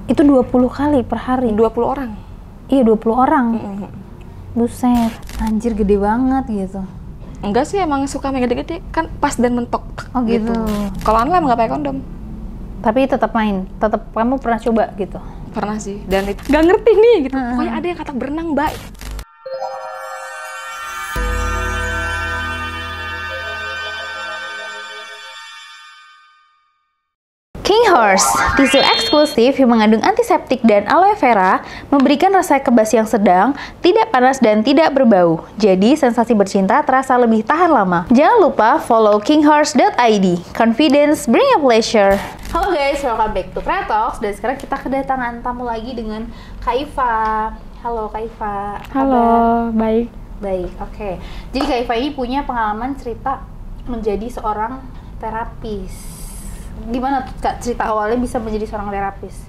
Itu 20 kali per hari? 20 orang. Iya, 20 orang. Buset, anjir gede banget gitu. Enggak sih, emang suka main gede-gede, kan pas dan mentok. Oh gitu. Kalau online nggak pakai kondom. Tapi tetap main, tetap kamu pernah coba gitu? Pernah sih, dan itu nggak ngerti nih gitu. Pokoknya ada yang kata berenang, Mbak. King Horse, tisu eksklusif yang mengandung antiseptik dan aloe vera, memberikan rasa kebas yang sedang, tidak panas dan tidak berbau. Jadi, sensasi bercinta terasa lebih tahan lama. Jangan lupa follow kinghorse.id. Confidence, bring a pleasure. Halo guys, welcome back to Kratox. Dan sekarang kita kedatangan tamu lagi dengan Kak Iva. Halo Kak Iva. Halo, baik. Baik, oke. Jadi Kak Iva ini punya pengalaman cerita menjadi seorang terapis. Gimana tuh Kak cerita awalnya bisa menjadi seorang terapis?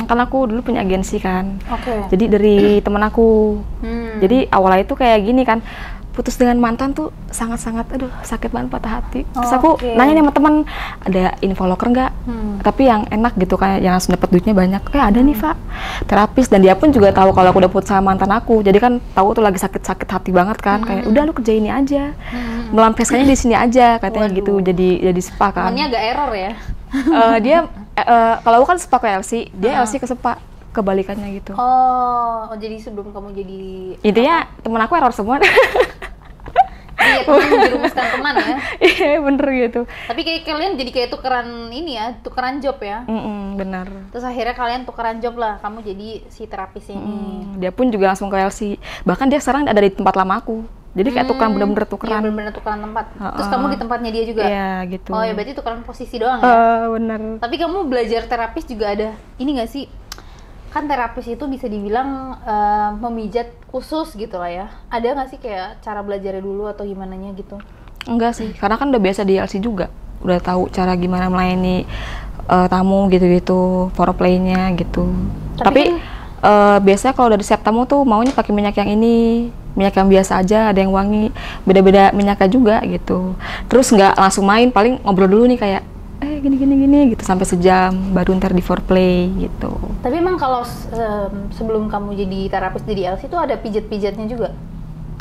Kan aku dulu punya agensi kan. Oke. Jadi dari temen aku. Jadi awalnya itu kayak gini kan, putus dengan mantan tuh sangat-sangat, aduh sakit banget, patah hati. Terus aku nanya sama temen, ada info loker nggak? Tapi yang enak gitu, kayak yang langsung dapat duitnya banyak. Kayak ada nih Pak, terapis. Dan dia pun juga tahu kalau aku udah putus sama mantan aku. Jadi kan tahu tuh lagi sakit-sakit hati banget kan. Kayak udah lu kerja ini aja, melampiaskannya di sini aja katanya. Waduh. Gitu. Jadi spa kan. Temennya agak error ya? Dia kalau aku kan spa ke LC, dia LC ke spa, kebalikannya gitu. Oh, jadi sebelum kamu jadi Intinya temen aku error semua. iya, teman menjerumuskan teman ya. Iya bener gitu. Tapi kayak kalian jadi kayak tukeran ini ya, tukeran job ya. Bener. Terus akhirnya kalian tukeran job lah, kamu jadi si terapis ini. Dia pun juga langsung ke LC. Bahkan dia sekarang ada di tempat lama aku. Jadi kayak tukeran, bener-bener Iya, tukeran. bener-bener tukeran tempat. Terus kamu di tempatnya dia juga? Iya gitu. Oh ya, berarti tukeran posisi doang ya? Bener. Tapi kamu belajar terapis juga ada ini nggak sih? Kan terapis itu bisa dibilang memijat khusus gitu lah ya. Ada nggak sih kayak cara belajarnya dulu atau gimana nya gitu? Enggak sih, karena kan udah biasa di LC juga. Udah tahu cara gimana melayani tamu gitu-gitu, foreplay-nya gitu. Tapi biasanya kalau dari siap tamu tuh maunya pakai minyak yang ini, minyak yang biasa aja, ada yang wangi, beda-beda minyaknya juga gitu. Terus nggak langsung main, paling ngobrol dulu nih kayak gini gitu sampai sejam baru ntar di foreplay gitu. Tapi emang kalau sebelum kamu jadi terapis di LC itu ada pijat-pijatnya juga?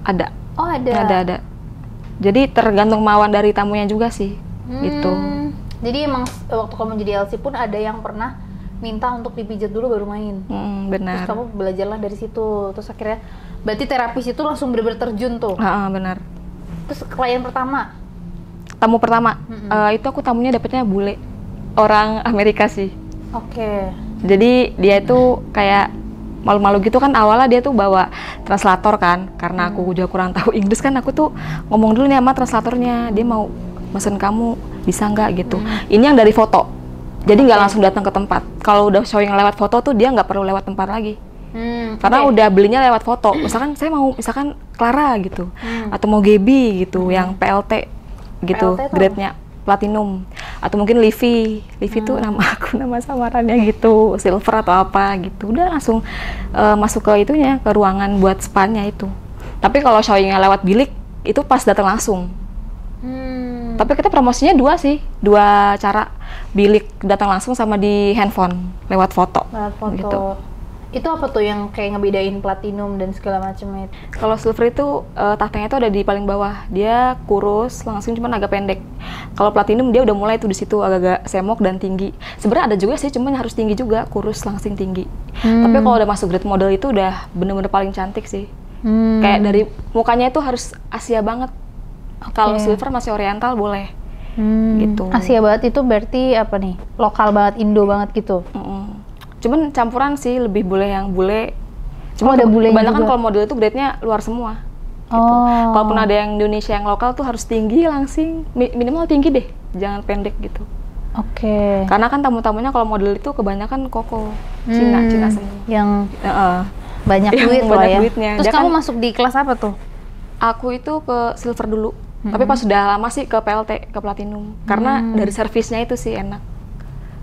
Ada. Oh ada. Ada. Jadi tergantung mauan dari tamunya juga sih gitu. Jadi emang waktu kamu jadi LC pun ada yang pernah minta untuk dipijat dulu baru main. Benar. Terus kamu belajarlah dari situ. Terus akhirnya berarti terapis itu langsung bener-bener terjun tuh. Benar. Terus klien pertama? Tamu pertama, itu aku tamunya dapetnya bule, orang Amerika sih. Oke. Jadi dia itu kayak malu-malu gitu kan, awalnya dia tuh bawa translator kan, karena aku juga kurang tahu Inggris kan, aku tuh ngomong dulu nih sama translatornya, dia mau mesen kamu, bisa nggak gitu. Ini yang dari foto, jadi nggak langsung datang ke tempat. Kalau udah showing lewat foto tuh dia nggak perlu lewat tempat lagi. Karena udah belinya lewat foto, misalkan saya mau Clara gitu, atau mau Gaby gitu, yang PLT gitu, grade-nya platinum, atau mungkin Livi tuh nama aku, nama samarannya gitu, silver atau apa gitu, udah langsung masuk ke itunya, ke ruangan buat spa-nya itu. Tapi kalau showing-nya lewat bilik itu pas datang langsung. Tapi kita promosinya dua cara, bilik datang langsung sama di handphone lewat foto. Gitu. Itu apa tuh yang kayak ngebedain platinum dan segala macamnya? Kalau silver itu tahtanya itu ada di paling bawah, dia kurus langsung, cuman agak pendek. Kalau platinum dia udah mulai tuh di situ agak-agak semok dan tinggi. Sebenarnya ada juga sih, cuman harus tinggi juga, kurus langsing tinggi. Tapi kalau udah masuk grade model itu udah bener-bener paling cantik sih. Kayak dari mukanya itu harus Asia banget. Kalau silver masih oriental boleh. Gitu. Asia banget itu berarti apa nih? Lokal banget, Indo banget gitu. Cuman campuran sih, lebih boleh yang bule. Cuma ada bulenya kebanyakan juga. kalau model itu grade-nya luar semua. Gitu. Kalaupun ada yang Indonesia yang lokal tuh harus tinggi langsing, minimal tinggi deh, jangan pendek gitu. Oke. Karena kan tamu-tamunya kalau model itu kebanyakan koko, Cina semua. Yang banyak yang duit lah banyak ya. duitnya. Terus Dia kamu kan, masuk di kelas apa tuh? aku itu ke silver dulu, tapi pas sudah lama sih ke PLT, ke platinum. Karena dari servisnya itu sih enak.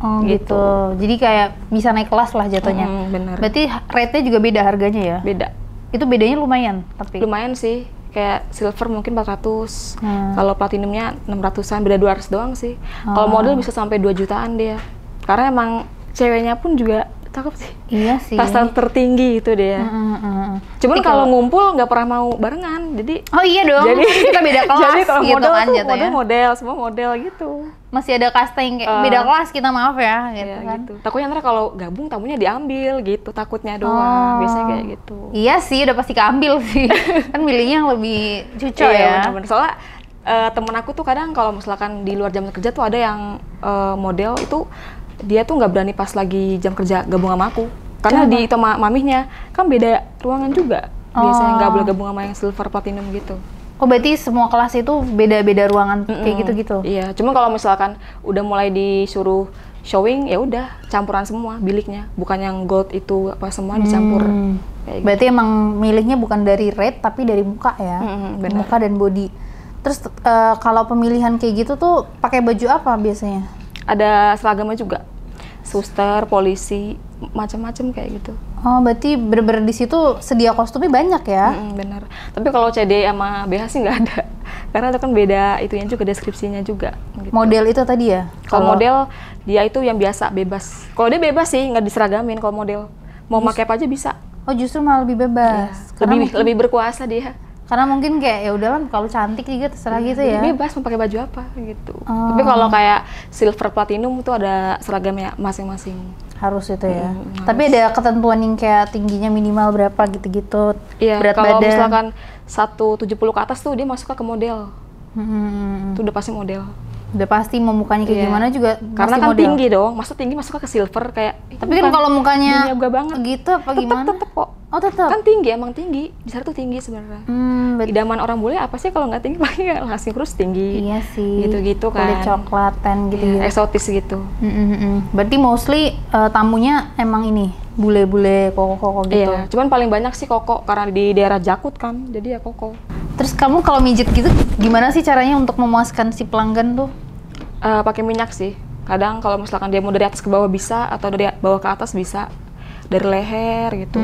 Oh gitu. Jadi kayak bisa naik kelas lah jatuhnya. Bener. Berarti rate-nya juga beda harganya ya? Beda. Itu bedanya lumayan tapi? Lumayan sih. Kayak silver mungkin 400, kalau platinumnya 600-an, beda 200 doang sih. Kalau model bisa sampai 2 jutaan dia. Karena emang ceweknya pun juga cakep sih. Iya sih. Pasar tertinggi itu dia. Cuman kalau ngumpul nggak pernah mau barengan, jadi. Oh iya dong. Jadi kita beda kelas. Jadi kalau gitu model kan, tuh model, semua model gitu. Masih ada kasta yang kayak beda kelas, kita maaf ya, gitu Iya, kan. gitu. Takutnya ntar kalau gabung tamunya diambil gitu, takutnya doang. Biasanya kayak gitu. Iya sih, udah pasti keambil sih. Kan milihnya yang lebih cucok ya. Bener-bener. Soalnya temen aku tuh kadang kalau misalkan di luar jam kerja tuh ada yang model itu dia tuh nggak berani pas lagi jam kerja gabung sama aku. Karena di itu mamihnya kan beda ruangan juga. Biasanya nggak boleh gabung sama yang silver platinum gitu. Oh berarti semua kelas itu beda-beda ruangan kayak gitu-gitu? Iya, cuma kalau misalkan udah mulai disuruh showing ya udah campuran semua biliknya, bukan yang gold itu apa semua dicampur. Kayak berarti emang milihnya bukan dari rate tapi dari muka ya, muka dan body. Terus kalau pemilihan kayak gitu tuh pakai baju apa biasanya? Ada seragamnya juga, suster, polisi, macam-macam kayak gitu. Oh, berarti bener-bener di situ sedia kostumnya banyak ya? Bener. Tapi kalau CD sama BH sih nggak ada, karena itu kan beda itunya juga, deskripsinya juga. Gitu. Model itu tadi ya? Kalau model dia itu yang biasa bebas. Kalau dia bebas sih nggak diseragamin kalau model. Mau pakai apa aja bisa. Oh justru malah lebih bebas. Ya, lebih berkuasa dia. Karena mungkin kayak ya udahlah kalau cantik juga terserah gitu ya. Bebas mau pakai baju apa gitu. Tapi kalau kayak silver platinum itu ada seragamnya masing-masing. Harus itu ya. Tapi ada ketentuan yang kayak tingginya minimal berapa gitu-gitu. Iya, berat kalau badan. misalkan 170 ke atas tuh dia masuk ke model. Itu udah pasti model. Udah pasti mau mukanya kayak gimana juga karena kan model. Tinggi dong, masa tinggi masuk ke silver kayak. Tapi kan kalau mukanya banget. gitu apa gimana? Tetep kok. Oh tetep. Kan tinggi, emang tinggi. Di sana tuh tinggi sebenarnya. Idaman orang bule apa sih kalau nggak tinggi paling langsing kurus tinggi. Iya sih. Gitu-gitu kan. Kulit coklatan gitu. Ya, eksotis gitu. Berarti mostly tamunya emang ini bule-bule koko-koko gitu. Iya. Cuman paling banyak sih koko karena di daerah Jakut kan, jadi ya koko. Terus kamu kalau mijet gitu gimana sih caranya untuk memuaskan si pelanggan tuh? Pakai minyak sih. Kadang kalau misalkan dia mau dari atas ke bawah bisa, atau dari bawah ke atas bisa, dari leher gitu.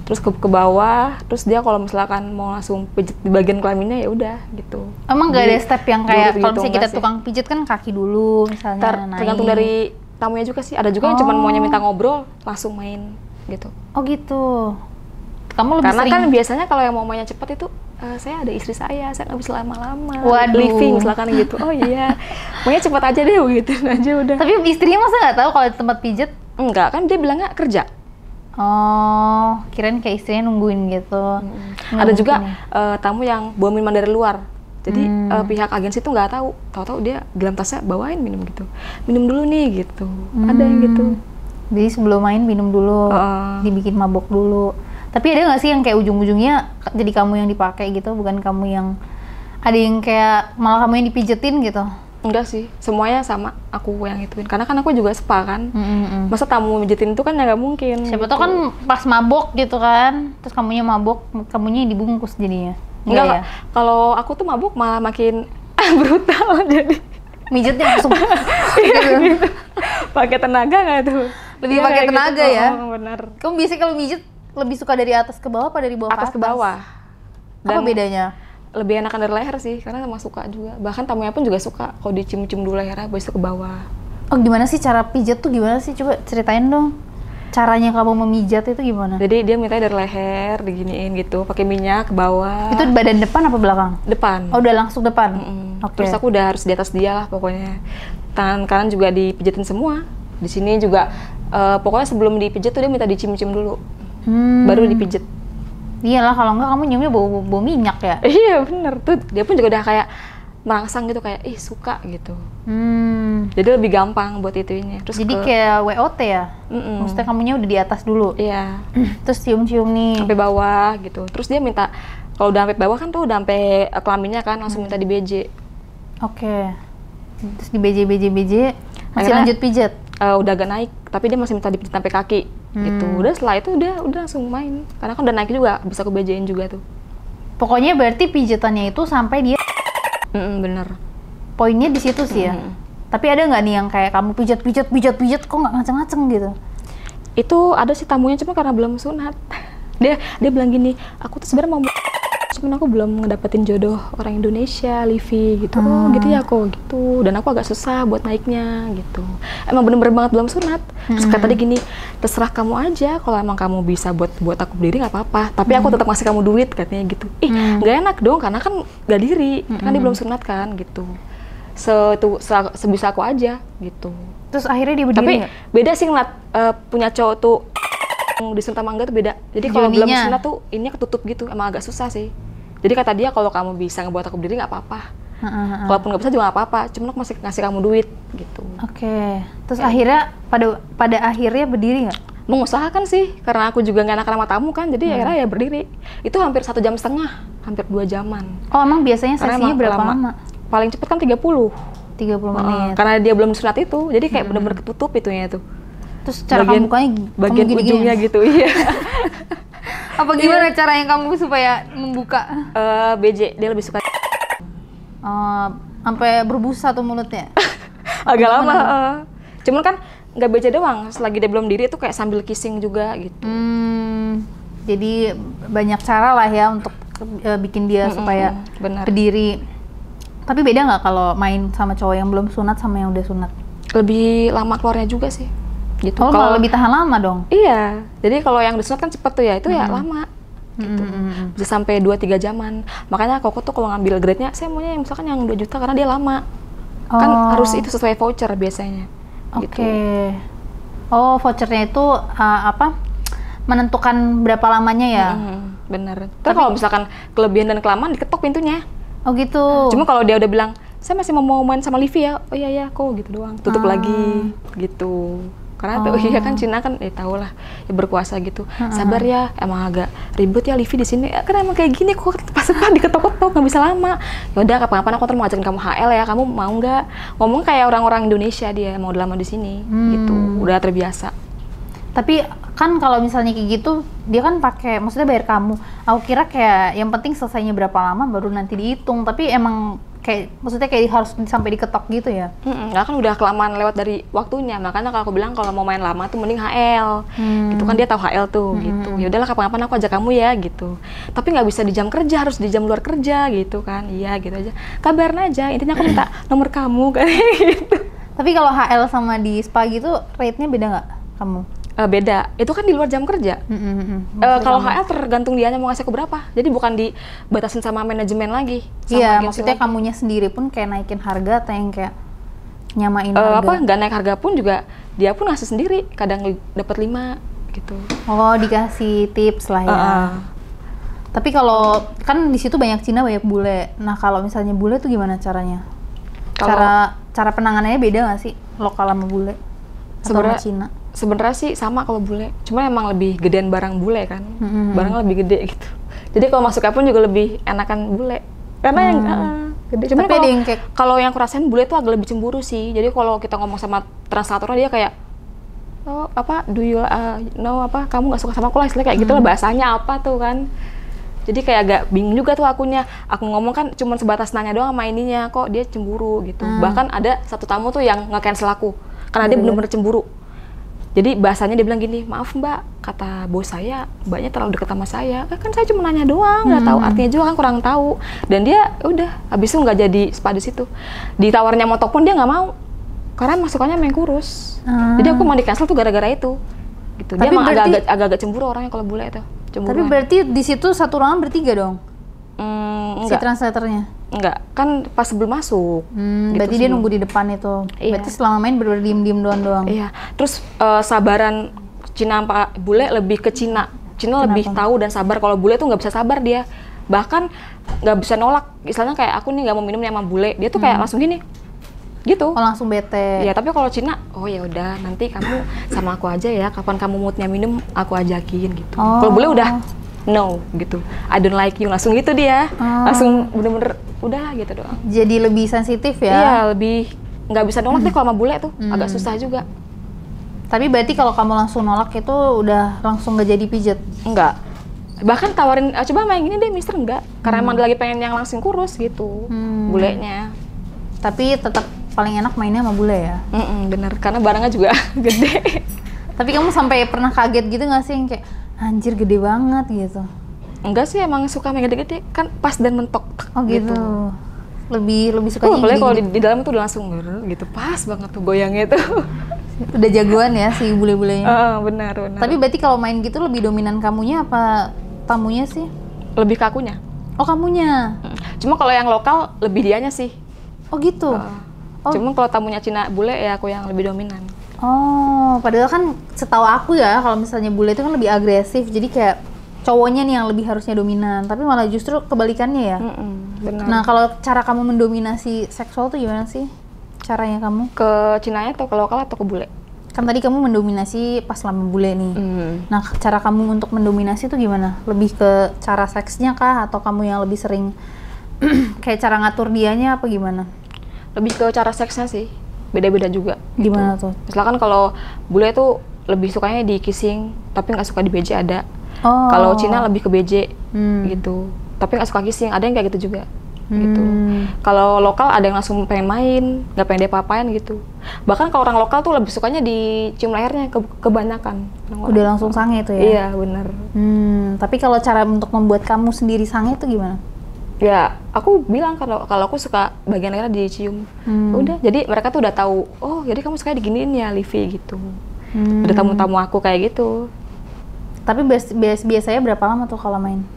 Terus ke bawah, terus dia kalau misalkan mau langsung pijit di bagian kelaminnya ya udah gitu. Emang nggak ada step yang kayak kalau misalnya kita sih. tukang pijit kan kaki dulu misalnya. Tergantung dari tamunya juga sih. Ada juga yang cuma maunya minta ngobrol langsung main gitu. Oh gitu. Kamu lebih karena sering... kan biasanya kalau yang mau mainnya cepat itu saya ada istri saya nggak bisa lama-lama. Waduh. Living misalkan gitu. Oh iya, maunya cepat aja deh gitu aja udah. Tapi istrinya masa nggak tahu kalau di tempat pijet? Enggak, kan dia bilangnya kerja. Oh, kirain kayak istrinya nungguin gitu. Ada juga tamu yang bawa minuman dari luar. Jadi pihak agensi tuh nggak tahu dia dalam tasnya bawain minum gitu. Minum dulu nih gitu. Ada yang gitu. Jadi sebelum main minum dulu, dibikin mabok dulu. Tapi ada nggak sih yang kayak ujung-ujungnya jadi kamu yang dipakai gitu, bukan kamu yang ada yang kayak malah kamu yang dipijetin gitu? Enggak sih, semuanya sama aku yang ituin. Karena kan aku juga spa kan. Masa tamu mijetin itu kan ya nggak mungkin. Siapa gitu. tau kan pas mabok gitu kan, terus kamunya mabok, kamunya yang dibungkus jadinya. Enggak ya? Kalau aku tuh mabuk malah makin brutal jadi. Mijetnya langsung gitu. Pakai tenaga nggak tuh? Lebih pakai tenaga gitu. ya? Benar. Kamu biasanya kalau mijet lebih suka dari atas ke bawah apa dari bawah atas ke atas? ke bawah. Apa bedanya? Lebih enakan dari leher sih, karena emang suka juga. Bahkan tamunya pun juga suka kalau dicium-cium dulu lehernya, habis itu ke bawah. Oh gimana sih cara pijat tuh gimana sih? Coba ceritain dong. Caranya kamu memijat itu gimana? Jadi dia minta dari leher, diginiin gitu, pakai minyak ke bawah. Itu badan depan apa belakang? Depan. Oh udah langsung depan? Okay. Terus aku udah harus di atas dia lah pokoknya. Tangan kanan juga dipijatin semua. Di sini juga, pokoknya sebelum dipijat tuh dia minta dicium-cium dulu. Baru dipijat. Iyalah kalau enggak kamu nyiumnya bau minyak ya? Iya bener tuh, dia pun juga udah kayak merangsang gitu, kayak suka gitu. Jadi lebih gampang buat ituinnya. Terus jadi kayak WOT ya? Maksudnya kamunya udah di atas dulu? Iya. Terus cium-cium nih? Sampai bawah gitu. Terus dia minta, kalau udah sampai bawah kan tuh udah sampai kelaminnya kan, langsung minta di BJ. Oke. Terus di BJ masih akhirnya, lanjut pijat? Udah agak naik, tapi dia masih minta dipijat sampai kaki. Gitu. Udah setelah itu udah langsung main. Karena kan udah naik juga, bisa ke BJ-in juga tuh. Pokoknya berarti pijatannya itu sampai dia bener. Poinnya di situ sih ya. Tapi ada nggak nih yang kayak kamu pijat kok nggak ngaceng-ngaceng gitu? Itu ada sih tamunya, cuma karena belum sunat. Dia bilang gini, aku tuh sebenarnya mau cuman aku belum ngedapetin jodoh orang Indonesia, Livi gitu. Oh gitu ya kok gitu. Dan aku agak susah buat naiknya gitu. Emang bener-bener banget belum sunat. Terus kata dia gini, terserah kamu aja, kalau emang kamu bisa buat aku berdiri nggak apa-apa. Tapi aku tetap ngasih kamu duit katanya gitu. Ih nggak enak dong, karena kan nggak diri, kan dia belum sunat kan gitu. Sebisa aku aja gitu. Terus akhirnya dia berdiri. Tapi nggak? beda sih ngeliat punya cowok tuh disunat sama enggak tuh beda. Jadi kalau belum sunat tuh ini ketutup gitu, emang agak susah sih. Jadi kata dia kalau kamu bisa ngebuat aku berdiri nggak apa-apa. Kalaupun nggak bisa juga nggak apa-apa. Cuman aku masih ngasih kamu duit gitu. Oke. Terus akhirnya pada akhirnya berdiri nggak? Mengusahakan sih, karena aku juga nggak enakan sama tamu kan. Jadi akhirnya ya berdiri. Itu hampir 1,5 jam, hampir 2 jaman. Oh emang biasanya sesinya berapa lama? Paling cepet kan 30 menit. Karena dia belum sunat itu, jadi kayak bener-bener ketutup itunya tuh. Terus cara kamu bukanya bagian kamu ujungnya gitu, iya. Apa gimana cara yang kamu supaya membuka? BJ, dia lebih suka. Sampai berbusa tuh mulutnya? Agak lama. Cuman kan nggak BJ doang, selagi dia belum diri itu kayak sambil kissing juga gitu. Jadi banyak cara lah ya untuk bikin dia supaya berdiri. Tapi beda nggak kalau main sama cowok yang belum sunat sama yang udah sunat? Lebih lama keluarnya juga sih. Gitu. Oh, kalau lebih tahan lama dong? Iya, jadi kalau yang disunat kan cepet tuh ya, itu ya lama gitu. Bisa sampai 2-3 jaman. Makanya Koko tuh kalau ngambil grade-nya, saya maunya yang misalkan yang 2 juta karena dia lama. Kan harus itu sesuai voucher biasanya. Oke. Oh, vouchernya itu menentukan berapa lamanya ya? Bener. Tapi kalau misalkan kelebihan dan kelamaan diketok pintunya. Oh gitu. Cuma kalau dia udah bilang, saya masih mau main sama Livi ya, oh iya kok gitu doang, tutup lagi gitu. Karena tuh iya kan Cina kan tau lah ya berkuasa gitu. Sabar ya, emang agak ribut ya Livi di sini. Kan emang kayak gini kok pas diketok-ketok nggak bisa lama. Ya udah kapan-kapan aku mau ajakin kamu HL ya, kamu mau nggak? Ngomong kayak orang-orang Indonesia dia mau lama di sini gitu. Udah terbiasa. Tapi kan kalau misalnya kayak gitu dia kan pakai maksudnya bayar kamu. Aku kira kayak yang penting selesainya berapa lama baru nanti dihitung. Tapi emang kayak maksudnya kayak harus sampai diketok gitu ya? Nggak, kan udah kelamaan lewat dari waktunya. Makanya kalau aku bilang kalau mau main lama tuh mending HL. Gitu kan dia tahu HL tuh gitu. Ya udahlah kapan-kapan aku ajak kamu ya gitu. Tapi nggak bisa di jam kerja, harus di jam luar kerja gitu kan. Iya gitu aja. Kabarin aja. Intinya aku minta nomor kamu kan gitu. Tapi kalau HL sama di spa gitu rate-nya beda nggak kamu? Beda, itu kan di luar jam kerja. Kalau HL tergantung dianya mau ngasih aku berapa. Jadi bukan dibatasin sama manajemen lagi. Iya, maksudnya kamunya sendiri pun kayak naikin harga atau yang kayak nyamain harga? Nggak naik harga pun juga dia pun ngasih sendiri. Kadang dapat 5 gitu. Oh, dikasih tips lah ya. Tapi kalau kan di situ banyak Cina banyak bule. Nah kalau misalnya bule tuh gimana caranya? Cara penanganannya beda nggak sih lokal sama bule? Atau sama Cina? Sebenarnya sih sama kalau bule, cuma emang lebih gedean barang bule kan, barang lebih gede gitu. Jadi kalau masuknya pun juga lebih enakan bule, karena yang gede. Cuma kalau yang kurasain bule tuh agak lebih cemburu sih. Jadi kalau kita ngomong sama translatornya dia kayak, oh apa, do you know apa, kamu nggak suka sama aku lah, istilahnya kayak gitu lah bahasanya apa tuh kan. Jadi kayak agak bingung juga tuh akunya. Aku ngomong kan cuma sebatas nanya doang sama ininya, kok dia cemburu gitu. Bahkan ada satu tamu tuh yang nge-cancel aku, karena dia bener-bener cemburu. Jadi bahasanya dia bilang gini, maaf mbak, kata bos saya, mbaknya terlalu dekat sama saya. Kan saya cuma nanya doang, nggak tahu artinya juga kan kurang tahu. Dan dia udah, habis itu nggak jadi spa di situ. Ditawarnya motok pun dia nggak mau, karena masukannya main kurus. Jadi aku mau di cancel tuh gara-gara itu. Gitu. Dia emang agak-agak cemburu orangnya kalau bule itu. Tapi berarti di situ satu ruangan bertiga dong? Enggak. Si translatornya? Enggak, kan pas sebelum masuk. Gitu berarti dia nunggu di depan itu. Iya. Berarti selama main bener-bener diem-diem doang. Iya. Terus sabaran Cina Pak bule lebih ke Cina. Cina lebih tahu dan sabar. Kalau bule tuh nggak bisa sabar dia. Bahkan nggak bisa nolak. Misalnya kayak aku nih nggak mau minum sama bule, dia tuh kayak langsung gini. Gitu. Oh, langsung bete. Iya, tapi kalau Cina, oh ya udah nanti kamu sama aku aja ya. Kapan kamu moodnya minum, aku ajakin gitu. Kalau bule udah no gitu, I don't like you, langsung gitu dia, langsung bener-bener udahlah gitu doang. Jadi lebih sensitif ya? Iya, lebih nggak bisa nolak deh kalau sama bule tuh, agak susah juga. Tapi berarti kalau kamu langsung nolak itu udah langsung nggak jadi pijet? Enggak, bahkan tawarin coba main gini deh mister, enggak, karena emang lagi pengen yang langsung kurus gitu, bulenya. Tapi tetap paling enak mainnya sama bule ya? Bener, karena barangnya juga gede. Tapi kamu sampai pernah kaget gitu nggak sih yang kayak anjir gede banget gitu? Enggak sih, emang suka main gede-gede kan pas dan mentok. Oh gitu. Lebih sukanya Apalagi kalau gede-gede. di dalam tuh udah langsung gitu, pas banget tuh goyangnya tuh. Udah jagoan ya si bule-bulenya. Benar. Tapi berarti kalau main gitu lebih dominan kamunya apa tamunya sih? Lebih ke akunya. Oh kamunya. Cuma kalau yang lokal lebih dianya sih. Oh gitu. Oh. Cuma kalau tamunya Cina bule ya aku yang lebih dominan. Oh, padahal kan setahu aku ya kalau misalnya bule itu kan lebih agresif, jadi kayak cowoknya nih yang lebih harusnya dominan, tapi malah justru kebalikannya ya. Benar. Nah, kalau cara kamu mendominasi seksual tuh gimana sih? Caranya kamu? Ke Cinanya atau ke lokal atau ke bule? Kan tadi kamu mendominasi pas lama bule nih. Nah, cara kamu untuk mendominasi tuh gimana? Lebih ke cara seksnya kah? Atau kamu yang lebih sering kayak cara ngatur dianya apa gimana? Lebih ke cara seksnya sih, beda-beda juga. Gimana tuh? Misalkan kalau bule tuh lebih sukanya di kissing, tapi nggak suka di BJ ada. Oh. Kalau Cina lebih ke BJ gitu, tapi nggak suka kissing. Ada yang kayak gitu juga. Gitu. Kalau lokal ada yang langsung pengen main, nggak pengen dia-apain gitu. Bahkan kalau orang lokal tuh lebih sukanya dicium lehernya kebanyakan. Udah langsung sange itu ya? Iya benar. Tapi kalau cara untuk membuat kamu sendiri sange itu gimana? Ya, aku bilang kalau aku suka bagian lehernya dicium. Udah, jadi mereka tuh udah tahu. Oh, jadi kamu suka diginiin ya, Livi gitu. Ada tamu-tamu aku kayak gitu. Tapi biasanya berapa lama tuh kalau main?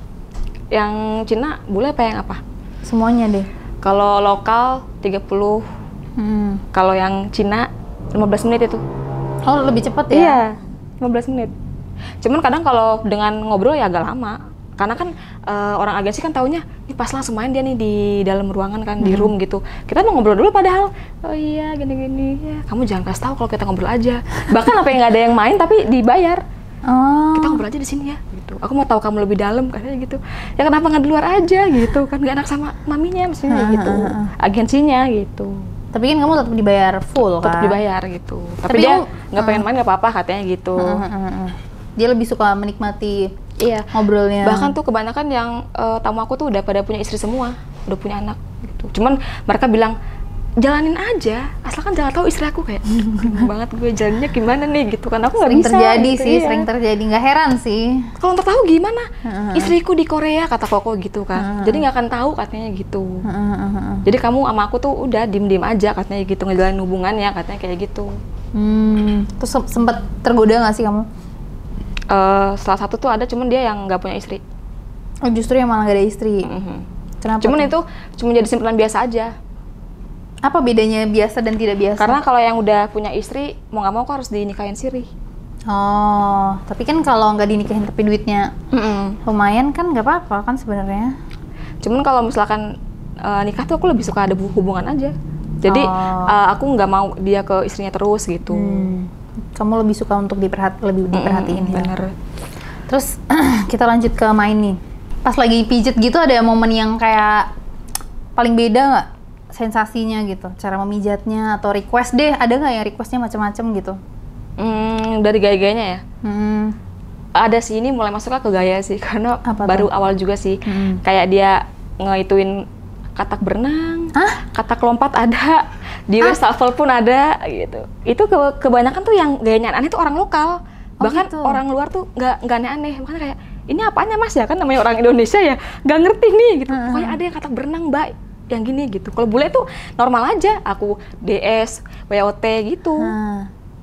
Yang Cina bule apa yang apa? Semuanya deh. Kalau lokal 30. Kalau yang Cina 15 menit itu. Oh, lebih cepet ya? Iya, 15 menit. Cuman kadang kalau dengan ngobrol ya agak lama. Karena kan orang agensi kan taunya, pas langsung main dia nih di dalam ruangan kan, di room gitu. Kita mau ngobrol dulu padahal, oh iya gini-gini, ya kamu jangan kasih tahu kalau kita ngobrol aja. Bahkan apa yang nggak ada yang main tapi dibayar. Oh. Kita ngobrol aja di sini ya, gitu. Aku mau tahu kamu lebih dalam katanya gitu. Ya kenapa nggak di luar aja gitu kan, nggak enak sama maminya maksudnya gitu, agensinya gitu. Tapi kan kamu tetap dibayar full kan? Tetap dibayar gitu. Tapi dia nggak pengen main nggak apa-apa katanya gitu. Dia lebih suka menikmati Iya, ngobrolnya. bahkan tuh kebanyakan yang tamu aku tuh udah pada punya istri semua, udah punya anak gitu. Cuman mereka bilang, jalanin aja, asalkan jangan tahu istri aku kayak banget gue jalannya gimana nih gitu kan. Aku nggak bisa. Sering terjadi gitu, sih, iya. sering terjadi. Nggak heran sih. Kalau untuk tahu gimana, istriku di Korea kata Koko gitu kan. Jadi nggak akan tahu katanya gitu. Jadi kamu sama aku tuh udah diem-diem aja katanya gitu, ngejalanin hubungannya katanya kayak gitu. Terus sempat tergoda nggak sih kamu? Salah satu tuh ada, cuman dia yang nggak punya istri. Oh justru yang malah nggak ada istri. Kenapa? Cuman tuh? itu cuma jadi simpanan biasa aja. Apa bedanya biasa dan tidak biasa? Karena kalau yang udah punya istri, mau nggak mau kok harus dinikahin siri. Oh, tapi kan kalau nggak dinikahin tapi duitnya lumayan kan nggak apa-apa kan sebenarnya. Cuman kalau misalkan nikah tuh aku lebih suka ada hubungan aja. Jadi aku nggak mau dia ke istrinya terus gitu. Kamu lebih suka untuk lebih diperhatiin ya. Bener. Terus kita lanjut ke main nih. Pas lagi pijet gitu ada momen yang kayak paling beda nggak sensasinya gitu? Cara memijatnya atau request deh, ada nggak yang requestnya macam-macam gitu? Dari gaya-gayanya ya? Ada sih, ini mulai masuk ke gaya sih, karena baru awal juga sih. Kayak dia ngehituin katak berenang, katak lompat ada, di wastafel pun ada gitu. Itu kebanyakan tuh yang gayanya aneh tuh orang lokal. Bahkan gitu. Orang luar tuh nggak aneh-aneh. Bahkan kayak, ini apanya mas ya? Kan namanya orang Indonesia ya, nggak ngerti nih gitu. Pokoknya ada yang katak berenang mbak, yang gini gitu. Kalau bule tuh normal aja, aku DS, WOT gitu.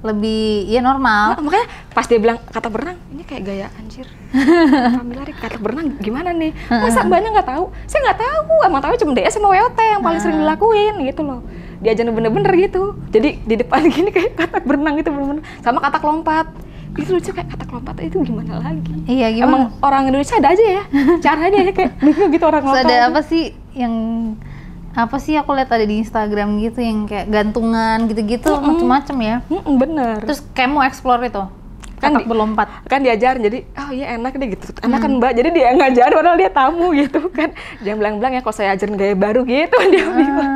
Lebih, ya normal. Makanya pas dia bilang katak berenang, ini kayak gaya anjir. Alhamdulillah katak berenang gimana nih? Masa mbaknya nggak tahu? Saya nggak tahu, emang tahu cuma DS sama WOT yang paling sering dilakuin gitu loh. Diajarin bener-bener gitu. Jadi di depan gini kayak katak berenang gitu bener-bener. Sama katak lompat. Itu lucu, kayak katak lompat itu gimana lagi? Iya, gimana? Emang orang Indonesia ada aja ya caranya ya, kayak bingung gitu orang lokal. Ada apa sih yang aku lihat ada di Instagram gitu yang kayak gantungan gitu-gitu macem-macem ya. Bener. Terus kayak mau explore itu katak berlompat. Kan diajarin, jadi oh iya enak deh gitu. Enak kan mbak, jadi dia ngajarin padahal dia tamu gitu kan. Jangan bilang-bilang ya kalau saya ajarin gaya baru gitu dia bilang.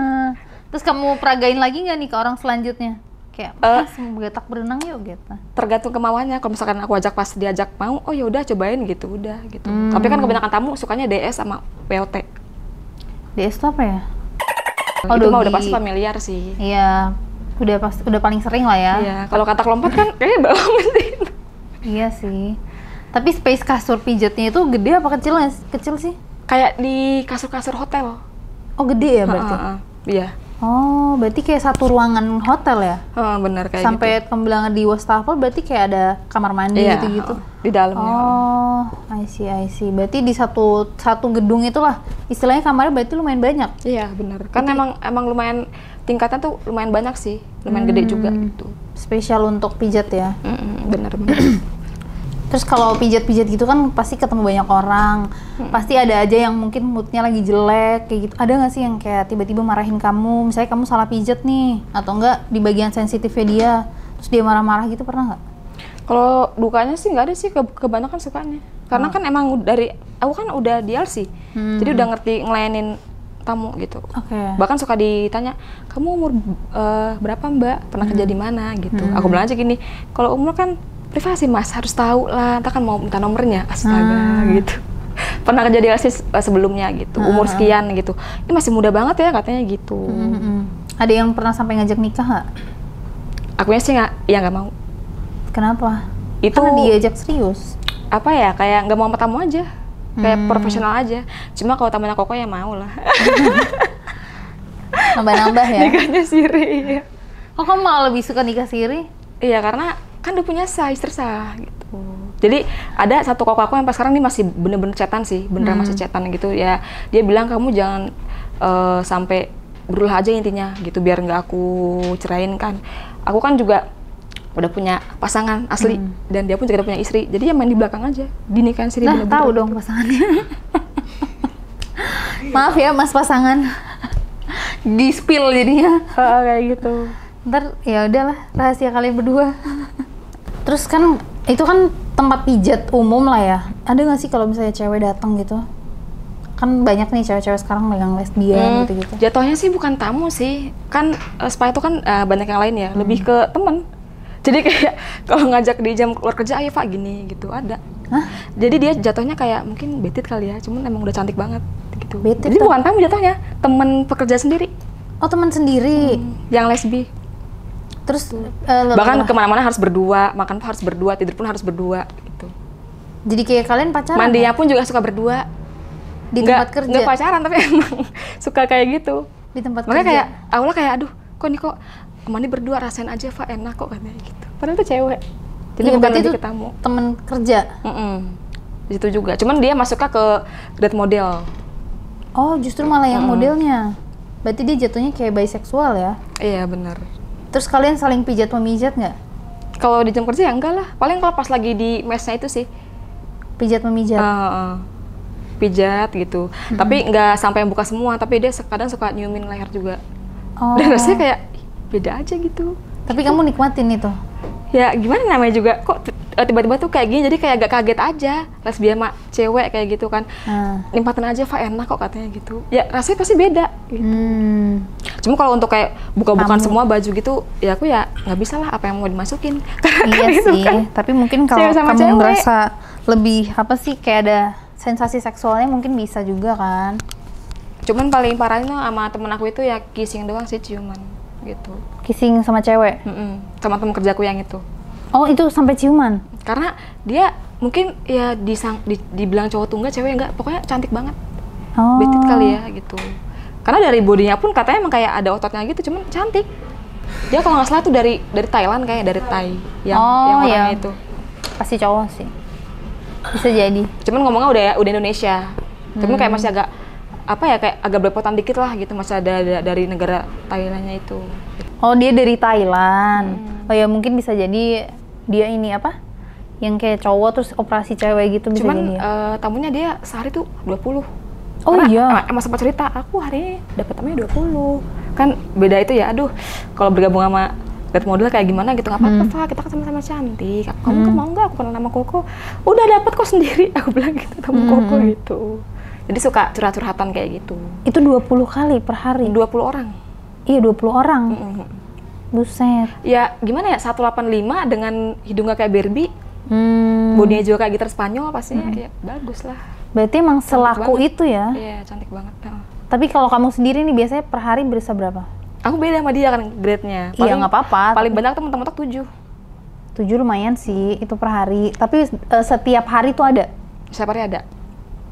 Terus kamu peragain lagi nggak nih ke orang selanjutnya? Kayak mau katak berenang yuk gitu. Tergantung kemauannya. Kalau misalkan aku ajak pas diajak mau, oh ya udah cobain gitu, udah gitu. Tapi kan kebanyakan tamu sukanya DS sama WOT. DS itu apa ya? Itu mah udah pasti familiar sih. Iya, udah paling sering lah ya. Iya, kalau katak lompat kan kayaknya bawa mesin. Iya sih. Tapi space kasur pijatnya itu gede apa kecil? Kecil sih? Kayak di kasur-kasur hotel. Oh gede ya berarti? Iya. Oh berarti kayak satu ruangan hotel ya? Benar kayak sampai gitu. kamu bilang di wastafel berarti kayak ada kamar mandi gitu-gitu? Di dalamnya. Oh, I see. Berarti di satu gedung itulah istilahnya kamarnya berarti lumayan banyak? Iya benar. Kan emang lumayan tingkatnya tuh lumayan banyak sih, lumayan gede juga gitu. Spesial untuk pijat ya? Benar. Terus kalau pijat-pijat gitu kan pasti ketemu banyak orang, pasti ada aja yang mungkin moodnya lagi jelek kayak gitu. Ada nggak sih yang kayak tiba-tiba marahin kamu, misalnya kamu salah pijat nih, atau enggak di bagian sensitifnya dia, terus dia marah-marah gitu, pernah nggak? Kalau dukanya sih nggak ada sih, kebanyakan sukanya. Karena kan emang aku kan udah DLC, jadi udah ngerti ngelayanin tamu gitu. Bahkan suka ditanya, kamu umur berapa mbak, pernah kerja di mana gitu. Aku bilang aja gini, kalau umur kan privasi mas, harus tahu lah, entah kan mau minta nomornya, astaga gitu. Pernah kerja di DLC sebelumnya gitu, umur sekian gitu. Ini masih muda banget ya katanya gitu. Ada yang pernah sampai ngajak nikah nggak? Akunya sih nggak mau. Kenapa? Itu karena diajak serius. Apa ya, kayak nggak mau sama tamu aja, kayak profesional aja. Cuma kalau tamunya Koko ya mau lah. Nambah-nambah ya? Nikahnya siri. Oh kamu malah lebih suka nikah siri? Iya karena kan udah punya size tersah gitu. Jadi ada satu koko aku yang pas sekarang ini masih bener-bener chatan sih, beneran masih chatan gitu ya. Dia bilang kamu jangan sampai berulah aja intinya gitu, biar nggak aku cerain kan. Aku kan juga udah punya pasangan asli dan dia pun juga udah punya istri. Jadi ya main di belakang aja, dinikahin siri. Nah tahu dong pasangannya. Maaf ya mas pasangan, di spill jadinya. Kayak gitu. Ntar ya udahlah rahasia kalian berdua. Terus kan itu kan tempat pijat umum lah ya. Ada nggak sih kalau misalnya cewek datang gitu? Kan banyak nih cewek-cewek sekarang megang lesbian gitu-gitu. Jatuhnya sih bukan tamu sih. Kan spa itu kan banyak yang lain ya. Lebih ke temen. Jadi kayak kalau ngajak di jam keluar kerja, ayo Pak gini gitu ada. Hah? Jadi dia jatuhnya kayak mungkin betit kali ya. Cuman emang udah cantik banget gitu. Betit jadi bukan tamu jatuhnya, temen pekerja sendiri. Oh teman sendiri. Yang lesbi. Terus bahkan kemana-mana harus berdua, makan pun harus berdua, tidur pun harus berdua gitu. Jadi kayak kalian pacaran? Mandinya pun juga suka berdua. Di tempat kerja? Nggak pacaran tapi emang suka kayak gitu. Di tempat makanya kerja? kayak awalnya kayak aduh kok nih kok mandi berdua, rasain aja Pak enak kok katanya gitu. Padahal itu cewek. Jadi bukan lebih ke tamu. Temen kerja? Di situ juga. Cuman dia masuknya ke grade model. Oh justru malah yang modelnya. Berarti dia jatuhnya kayak bisexual ya? Iya benar. Terus kalian saling pijat memijat nggak? Kalau di jam kerja ya enggak lah. Paling kalau pas lagi di mesnya itu sih. Pijat memijat? Pijat gitu. Tapi nggak sampai yang buka semua. Tapi dia kadang suka nyiumin leher juga. Oh. Dan rasanya kayak beda aja gitu. Tapi kamu nikmatin itu? Ya gimana namanya juga. Kok tiba-tiba tuh kayak gini. Jadi kayak agak kaget aja. Lesbian sama cewek kayak gitu kan. Nikmatin aja Pak enak kok katanya gitu. Ya rasanya pasti beda gitu. Cuma kalau untuk kayak buka-bukaan semua baju gitu, ya aku ya nggak bisa lah apa yang mau dimasukin. Iya gitu sih, kan. tapi mungkin kalau kamu cewek merasa lebih apa sih kayak ada sensasi seksualnya mungkin bisa juga kan. Cuman paling parahnya sama temen aku itu ya kissing doang sih, ciuman gitu. Kissing sama cewek? Sama temen kerjaku yang itu. Oh itu sampai ciuman? Karena dia mungkin ya dibilang cowok tunggal, cewek enggak, pokoknya cantik banget. Betit kali ya gitu. Karena dari bodinya pun katanya emang kayak ada ototnya gitu, cuman cantik. Dia kalau nggak salah tuh dari Thailand kayak, dari Thai yang orangnya itu. Pasti cowok sih. Bisa jadi. Cuman ngomongnya udah Indonesia. Cuman kayak masih agak apa ya, kayak agak belepotan dikit lah gitu, masih ada dari negara Thailandnya itu. Oh dia dari Thailand. Oh ya mungkin bisa jadi dia ini apa? Yang kayak cowok terus operasi cewek gitu bisa Cuman jadi. tamunya dia sehari tuh 20. Oh karena, iya. Emang sempat cerita, aku hari ini dapat tamunya 20. Kan beda itu ya, aduh kalau bergabung sama grade model kayak gimana gitu, nggak apa-apa Pak, kita kan sama-sama cantik. Kamu kan mau nggak aku kenal nama Koko? Udah dapat kok sendiri, aku bilang gitu sama Koko gitu. Jadi suka curhat-curhatan kayak gitu. Itu 20 kali per hari? 20 orang. Iya 20 orang? Buset. Ya gimana ya, 185 dengan hidungnya kayak Barbie. Bodinya juga kayak gitar Spanyol, pastinya kayak bagus lah. Berarti emang selaku itu ya? Iya, cantik banget. Tapi kalau kamu sendiri nih biasanya per hari berisa berapa? Aku beda sama dia kan grade-nya. Iya nggak apa-apa. Paling banyak tuh mentok-mentok 7. 7 lumayan sih, itu per hari. Tapi setiap hari tuh ada? Setiap hari ada.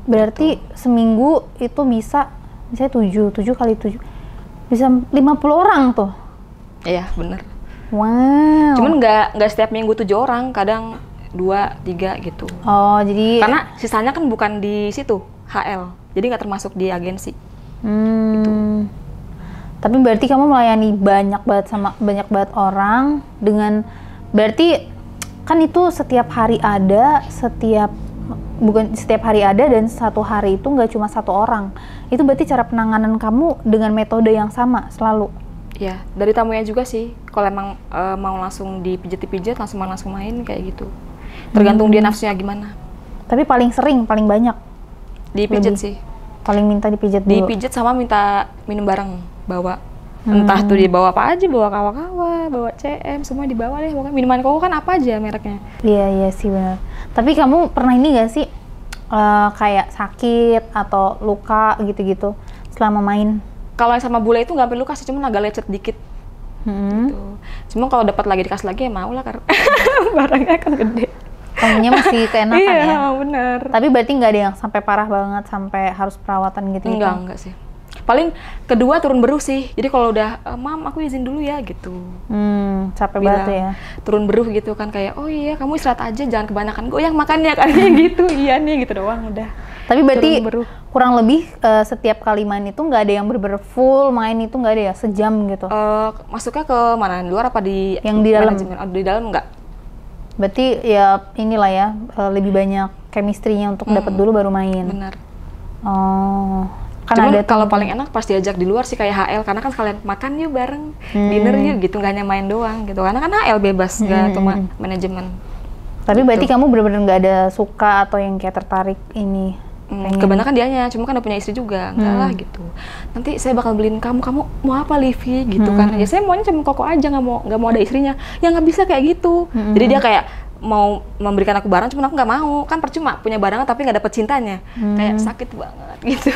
Berarti seminggu itu bisa, misalnya 7 kali 7, bisa 50 orang tuh? Iya, bener. Wow. Cuman nggak setiap minggu 7 orang, kadang 2, 3 gitu. Oh, jadi... Karena sisanya kan bukan di situ, HL. Jadi nggak termasuk di agensi. Gitu. Tapi berarti kamu melayani banyak banget orang dengan, berarti kan itu setiap hari ada, bukan setiap hari ada, dan satu hari itu nggak cuma 1 orang. Itu berarti cara penanganan kamu dengan metode yang sama selalu? Ya, dari tamunya juga sih. Kalau emang mau langsung dipijat langsung main kayak gitu. Tergantung dia nafsunya gimana. Tapi paling sering, paling banyak? Dipijat sih. Paling minta dipijat dulu? Dipijat sama minta minum bareng, bawa. Entah tuh dia bawa apa aja, bawa kawa-kawa, bawa CM, semua dibawa deh. Pokoknya minuman koko kan apa aja mereknya. Iya sih benar. Tapi kamu pernah ini gak sih, kayak sakit atau luka gitu-gitu selama main? Kalau yang sama bule itu nggak perlu kasih, cuma agak lecet dikit. Gitu. Cuma kalau dapat lagi dikasih lagi ya mau lah, karena barangnya kan gede. Kamunya masih keenakan ya? Iya, benar. Tapi berarti nggak ada yang sampai parah banget, sampai harus perawatan gitu? Enggak sih. Paling kedua turun beruh sih. Jadi kalau udah, mam aku izin dulu ya gitu. Capek banget ya? Turun beruh gitu kan, kayak oh iya kamu istirahat aja, jangan kebanyakan goyang makannya kan. Gitu, iya nih gitu doang udah. Tapi berarti kurang lebih setiap kali main itu nggak ada yang bener-bener full main itu, nggak ada ya, sejam gitu? Masuknya ke mana? Di luar apa di yang di dalam? Di dalam nggak. Berarti ya inilah ya, lebih banyak chemistry-nya untuk dapat dulu baru main. Benar. Oh. Kan Cuman ada kalau paling enak pas diajak di luar sih kayak HL, karena kan sekalian makan yuk bareng, dinner yuk gitu, nggak hanya main doang gitu. Karena kan HL bebas, nggak cuma manajemen. Tapi berarti kamu bener-bener nggak ada suka atau yang kayak tertarik ini? Kebanyakan dianya, cuma kan udah punya istri juga, enggak lah gitu. Nanti saya bakal beliin kamu mau apa Livi gitu kan? Ya saya maunya cuma koko aja, nggak mau ada istrinya. Ya nggak bisa kayak gitu. Jadi dia kayak mau memberikan aku barang, cuma aku nggak mau. Kan percuma punya barang tapi nggak dapet cintanya, kayak sakit banget gitu.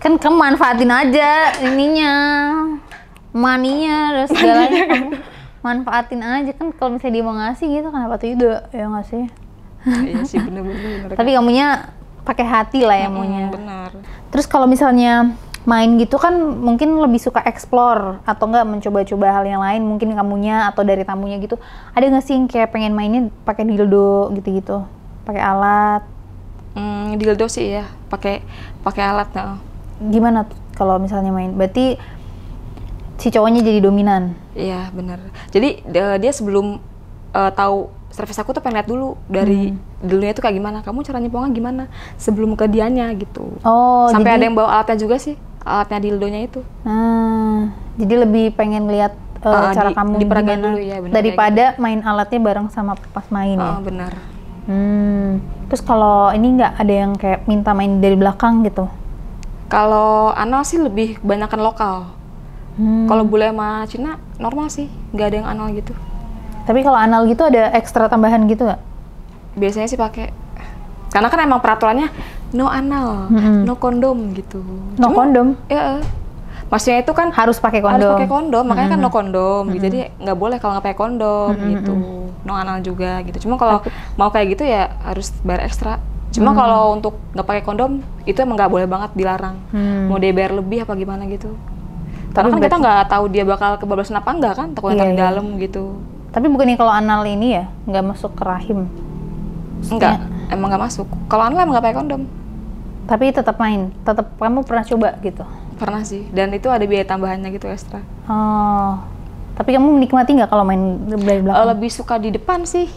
Kan kamu manfaatin aja ininya, maninya, dan segalanya kamu manfaatin aja kan. Kalau misalnya dia mau ngasih gitu, kenapa tidak, ya nggak sih? Iya sih, bener-bener. Tapi kamunya pakai hati lah ya maunya. Benar. Terus kalau misalnya main gitu kan mungkin lebih suka explore atau enggak mencoba-coba hal yang lain, mungkin kamunya atau dari tamunya gitu. Ada nggak sih yang kayak pengen mainnya pakai dildo gitu-gitu, pakai alat? Dildo sih ya, pakai alat. Gimana tuh kalau misalnya main? Berarti si cowoknya jadi dominan? Iya benar. Jadi dia sebelum tahu servis aku tuh pengen lihat dulu dari dildonya itu kayak gimana, kamu cara nyepongnya gimana sebelum ke dianya gitu. Oh, sampai jadi ada yang bawa alatnya juga sih, alatnya dildonya itu. Jadi lebih pengen lihat cara kamu diperagain gimana dulu ya, bener, daripada gitu. Main alatnya bareng sama pas main ya. Benar. Terus kalau ini nggak ada yang kayak minta main dari belakang gitu? Kalau anal sih lebih kebanyakan lokal. Kalau bule sama Cina normal sih, nggak ada yang anal gitu. Tapi kalau anal gitu ada ekstra tambahan gitu nggak? Biasanya sih pakai, karena kan emang peraturannya no anal, no kondom gitu. No kondom? Ya, maksudnya itu kan harus pakai kondom. Harus pakai kondom, makanya kan no kondom. Gitu. Jadi nggak boleh kalau nggak pakai kondom gitu. No anal juga gitu. Cuma kalau mau kayak gitu ya harus bayar ekstra. Cuma kalau untuk nggak pakai kondom itu emang nggak boleh banget, dilarang. Mau dia bayar lebih apa gimana gitu. Karena kan kita nggak tahu dia bakal kebablasan apa enggak kan, takutnya di dalam gitu. Tapi bukannya kalau anal ini ya nggak masuk ke rahim? Enggak, emang nggak masuk. Kalau anal emang nggak pakai kondom. Tapi tetap main, tetap kamu pernah coba gitu? Pernah sih, dan itu ada biaya tambahannya gitu ekstra. Oh, tapi kamu menikmati nggak kalau main dari belakang? Lebih suka di depan sih.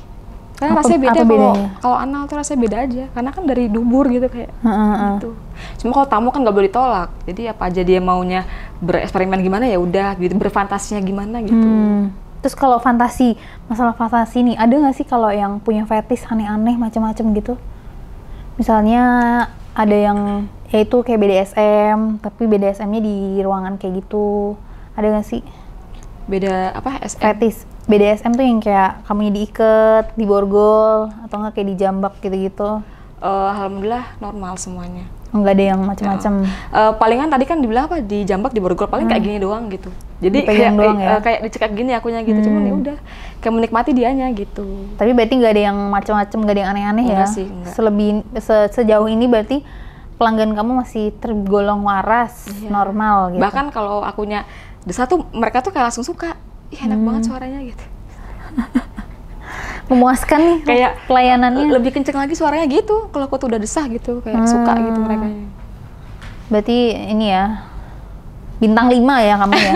Karena rasanya beda, kalau anal tuh rasanya beda aja. Karena kan dari dubur gitu kayak gitu. Cuma kalau tamu kan nggak boleh ditolak. Jadi apa aja dia maunya bereksperimen gimana ya udah gitu, berfantasinya gimana gitu. Terus kalau fantasi, masalah fantasi nih, ada nggak sih kalau yang punya fetish aneh-aneh macam-macam gitu? Misalnya ada yang yaitu kayak BDSM, tapi BDSM-nya di ruangan kayak gitu. Ada nggak sih? Beda apa? SM? Fetish. BDSM tuh yang kayak kamunya diikat, diborgol, atau nggak kayak dijambak gitu-gitu? Alhamdulillah normal semuanya. Nggak ada yang macam-macam. Palingan tadi kan dibilang apa, di jambak, di borgol, paling kayak gini doang gitu. Jadi Dipegang doang ya? kayak dicekak gini akunya gitu, cuman ya udah kayak menikmati dianya gitu. Tapi berarti nggak ada yang macam-macam, nggak ada yang aneh-aneh ya? Enggak sih, enggak. Sejauh ini berarti pelanggan kamu masih tergolong waras, normal gitu. Bahkan kalau akunya desah tuh mereka tuh kayak langsung suka. Ih, enak banget suaranya gitu. Memuaskan nih Kayak pelayanannya. lebih kenceng lagi suaranya gitu. Kalau aku tuh udah desah gitu, kayak suka gitu mereka. Berarti ini ya, bintang 5 ya kamu ya?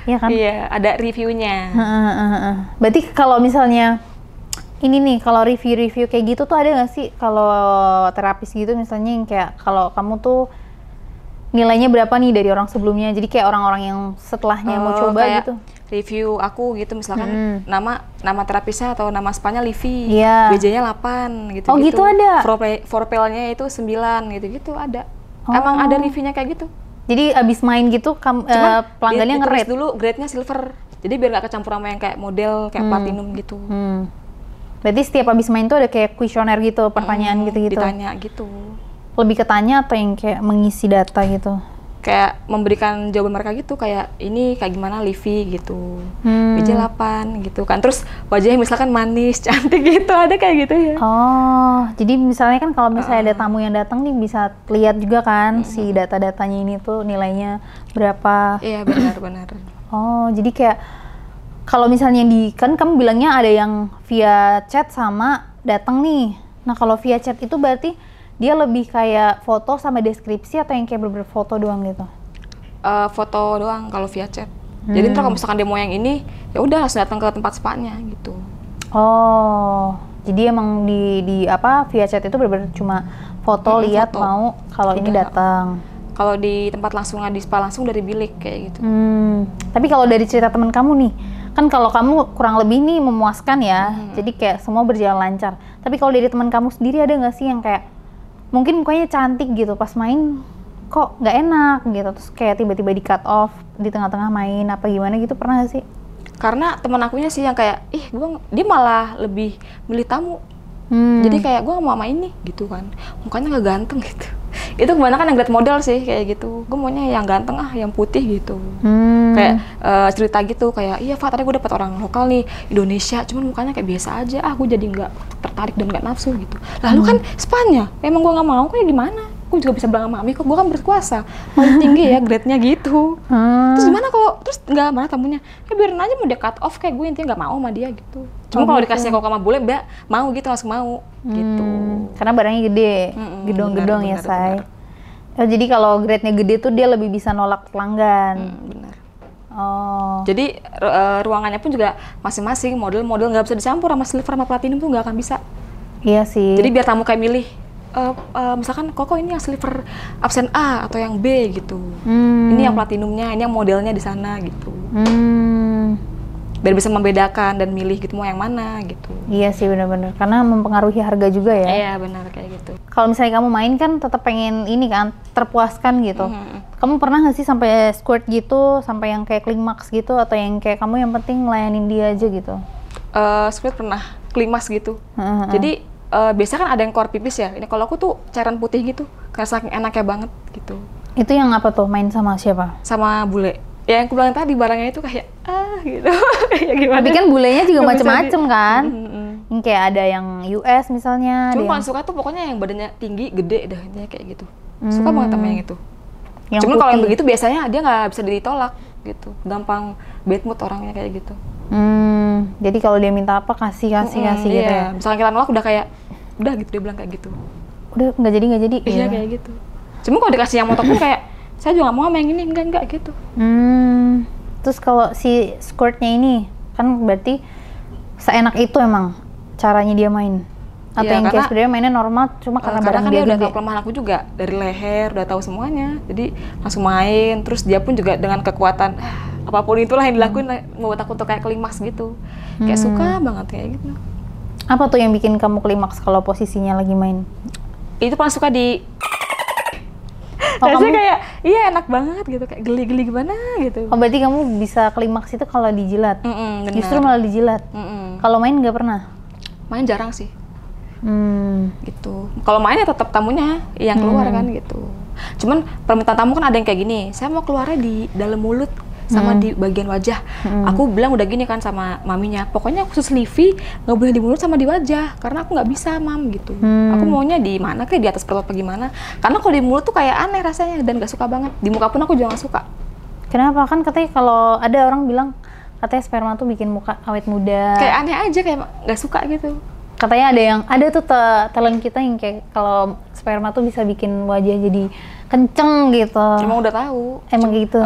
Iya kan? Iya, ada reviewnya. Berarti kalau misalnya ini nih, kalau review-review kayak gitu tuh ada nggak sih kalau terapis gitu misalnya yang kayak kalau kamu tuh nilainya berapa nih dari orang sebelumnya? Jadi kayak orang-orang yang setelahnya mau coba kayak gitu. Review aku gitu misalkan nama terapisnya atau nama spanya Livi, Iya. BJ-nya 8 gitu. Oh, gitu ada? Forpelnya itu 9 gitu ada. Emang ada reviewnya kayak gitu. Jadi abis main gitu pelanggannya ditulis nge-rate. dulu grade-nya silver. Jadi biar nggak kecampur sama yang kayak model kayak platinum gitu. Berarti setiap abis main tuh ada kayak kuesioner gitu, pertanyaan gitu-gitu. Ditanya gitu. Lebih ke tanya atau yang kayak mengisi data gitu? Kayak memberikan jawaban mereka gitu, kayak ini kayak gimana Livi gitu. BJ 8 gitu kan. Terus wajahnya misalkan manis, cantik gitu, ada kayak gitu ya. Oh, jadi misalnya kan kalau misalnya ada tamu yang datang nih bisa lihat juga kan si data-datanya ini tuh nilainya berapa. Iya, benar-benar. Oh, jadi kayak kalau misalnya kan kamu bilangnya ada yang via chat sama datang nih. Nah, kalau via chat itu berarti dia lebih kayak foto sama deskripsi atau yang kayak bener-bener foto doang gitu? Foto doang kalau via chat. Jadi ntar kalau misalkan demo yang ini, ya udah langsung datang ke tempat spanya gitu. Oh, jadi emang di apa via chat itu bener-bener cuma foto, lihat foto. mau kalau ini datang. Kalau di tempat langsung di spa langsung dari bilik kayak gitu. Tapi kalau dari cerita teman kamu nih, kan kalau kamu kurang lebih nih memuaskan ya, jadi kayak semua berjalan lancar. Tapi kalau dari teman kamu sendiri ada nggak sih yang kayak mungkin mukanya cantik gitu, pas main kok nggak enak gitu, terus kayak tiba-tiba di cut off di tengah-tengah main apa gimana gitu, pernah nggak sih? Karena teman akunya sih yang kayak, dia malah lebih milih tamu. Jadi kayak gue mau sama ini gitu kan, mukanya nggak ganteng gitu. Itu kebanyakan yang liat model sih kayak gitu. Gue maunya yang ganteng yang putih gitu. Kayak cerita gitu kayak, iya Fat, tadi gue dapet orang lokal nih Indonesia, cuman mukanya kayak biasa aja. Gue jadi nggak tertarik dan nggak nafsu gitu. Lalu kan spanya, emang gue nggak mau kayak gimana? Gue juga bisa bilang sama Mami kok, gue kan berkuasa, paling tinggi ya grade-nya gitu. Terus gimana kalau terus nggak marah tamunya? Ya biarin aja, mau dia cut off kayak gue, intinya nggak mau sama dia gitu. Cuma kalau dikasih kok sama bule, mbak mau gitu, langsung mau gitu. Karena barangnya gede, gedong-gedong ya say. Oh, jadi kalau grade-nya gede tuh dia lebih bisa nolak pelanggan. Benar. Oh. Jadi ruangannya pun juga masing-masing, model-model nggak bisa dicampur sama silver sama platinum tuh nggak akan bisa. Iya sih. Jadi biar tamu kayak milih, misalkan kok ini yang silver absen A atau yang B gitu. Ini yang platinumnya, ini yang modelnya di sana gitu. Biar bisa membedakan dan milih gitu mau yang mana gitu. Iya sih, benar-benar. Karena mempengaruhi harga juga ya. Iya benar kayak gitu. Kalau misalnya kamu main kan tetap pengen ini kan, terpuaskan gitu. Kamu pernah nggak sih sampai squirt gitu, sampai yang kayak klimaks gitu, atau yang kayak kamu yang penting ngelayanin dia aja gitu? Squirt pernah, klimaks gitu. Jadi biasanya kan ada yang keluar pipis ya. Ini kalau aku tuh cairan putih gitu, karena saking enaknya banget gitu. Itu yang apa tuh? Main sama siapa? Sama bule. Ya yang aku bilang tadi barangnya itu kayak gitu. Kayak gimana? Tapi kan bulenya juga macem-macem kan? Yang kayak ada yang US misalnya. Cuma paling suka tuh pokoknya yang badannya tinggi, gede dah, intinya kayak gitu. Suka banget sama yang itu. Cuma kalau yang begitu biasanya dia nggak bisa ditolak gitu. Gampang bad mood orangnya kayak gitu. Jadi kalau dia minta apa kasih gitu ya. Misalnya kita nolak udah kayak udah gitu, dia bilang kayak gitu. Udah nggak jadi. Iya kayak gitu. Cuma kalau dikasih yang motor pun kayak saya juga nggak mau sama yang ini, enggak gitu. Terus kalau si squirtnya ini kan berarti seenak itu emang caranya dia main. Atau ya, yang kayak sebenarnya mainnya normal cuma karena barang kan dia udah gede. tahu kelemahan aku juga dari leher, udah tahu semuanya. Jadi langsung main, terus dia pun juga dengan kekuatan apapun itulah yang dilakuin membuat aku tuh kayak klimaks gitu. Kayak suka banget kayak gitu. Apa tuh yang bikin kamu klimaks kalau posisinya lagi main? Itu paling suka di rasanya kayak iya enak banget gitu, kayak geli-geli gimana gitu. Oh berarti kamu bisa klimaks itu kalau dijilat? Benar. Justru malah dijilat? Kalau main nggak pernah? Main jarang sih. gitu. Kalau main ya tetap tamunya yang keluar kan gitu. Cuman permintaan tamu kan ada yang kayak gini, saya mau keluarnya di dalam mulut sama di bagian wajah. Aku bilang udah gini kan sama maminya, pokoknya khusus Livi nggak boleh di mulut sama di wajah, karena aku nggak bisa mam gitu. Aku maunya di mana, kayak di atas perut apa gimana, karena kalau di mulut tuh kayak aneh rasanya dan nggak suka banget. Di muka pun aku juga nggak suka. Kenapa? Kan katanya kalau ada orang bilang katanya sperma tuh bikin muka awet muda. Kayak aneh aja, kayak nggak suka gitu. Katanya ada tuh talent kita yang kayak kalau sperma tuh bisa bikin wajah jadi kenceng gitu. Emang udah tahu. Emang gitu.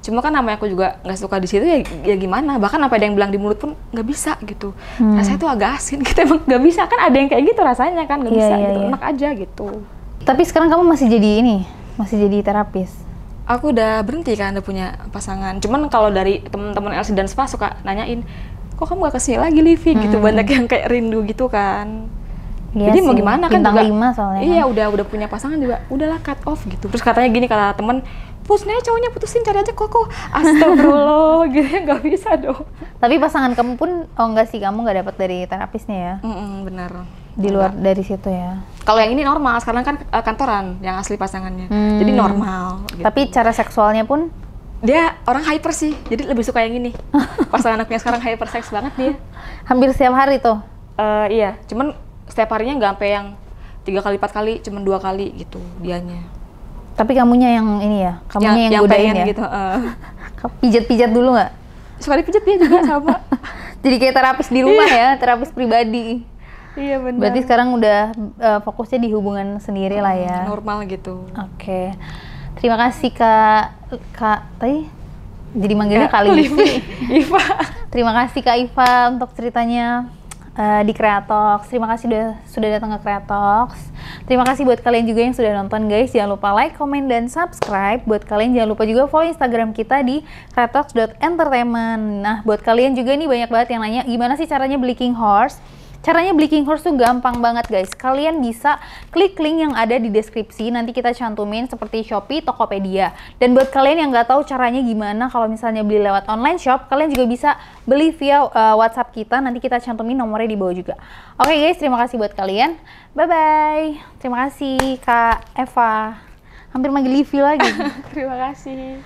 Cuma kan namanya aku juga nggak suka di situ ya gimana. Bahkan apa ada yang bilang di mulut pun nggak bisa gitu. Rasanya tuh agak asin. Kita emang nggak bisa kan, ada yang kayak gitu rasanya kan nggak bisa gitu. Enak aja gitu. Tapi sekarang kamu masih jadi terapis. Aku udah berhenti kan, udah punya pasangan. Cuman kalau dari teman-teman LC dan Spa suka nanyain, kok kamu gak kesini lagi Livi gitu, banyak yang kayak rindu gitu kan. Iya jadi sih, mau gimana kan bintang juga 5 soalnya iya kan. udah punya pasangan juga, udahlah cut off gitu. Terus katanya gini, kata temen, pusnya cowoknya putusin, cari aja koko. Astagfirullah gitu ya, nggak bisa dong. Tapi pasangan kamu pun, oh enggak sih, kamu nggak dapat dari terapisnya ya? Bener. Di luar dari situ ya? Kalau yang ini normal, sekarang kan kantoran yang asli pasangannya, jadi normal gitu. Tapi cara seksualnya pun? Dia orang hyper sih, jadi lebih suka yang ini. Pasangan anaknya sekarang hyper seks banget dia. Hampir setiap hari tuh? Iya, cuman setiap harinya nggak sampai yang 3 kali 4 kali, cuman 2 kali gitu dianya. Tapi kamunya yang ini ya? Kamunya yang godain ya? Gitu, Pijat-pijat dulu nggak? Suka dipijat dia juga sama. Jadi kayak terapis di rumah ya, terapis pribadi. Iya benar. Berarti sekarang udah fokusnya di hubungan sendiri lah ya? Normal gitu. Oke. Terima kasih Kak tadi jadi manggilnya Kak Livi. Iva. Terima kasih Kak Iva untuk ceritanya di Creatox. Terima kasih sudah datang ke Creatox. Terima kasih buat kalian juga yang sudah nonton guys. Jangan lupa like, comment, dan subscribe. Buat kalian jangan lupa juga follow Instagram kita di creatox.entertainment. Nah, buat kalian juga nih banyak banget yang nanya gimana sih caranya beli King Horse. Caranya beli King Horse tuh gampang banget guys. Kalian bisa klik link yang ada di deskripsi, nanti kita cantumin seperti Shopee, Tokopedia. Dan buat kalian yang nggak tahu caranya gimana kalau misalnya beli lewat online shop, kalian juga bisa beli via WhatsApp kita, nanti kita cantumin nomornya di bawah juga. Oke guys, terima kasih buat kalian. Bye-bye. Terima kasih Kak Eva. Hampir manggil Livi lagi. Terima kasih.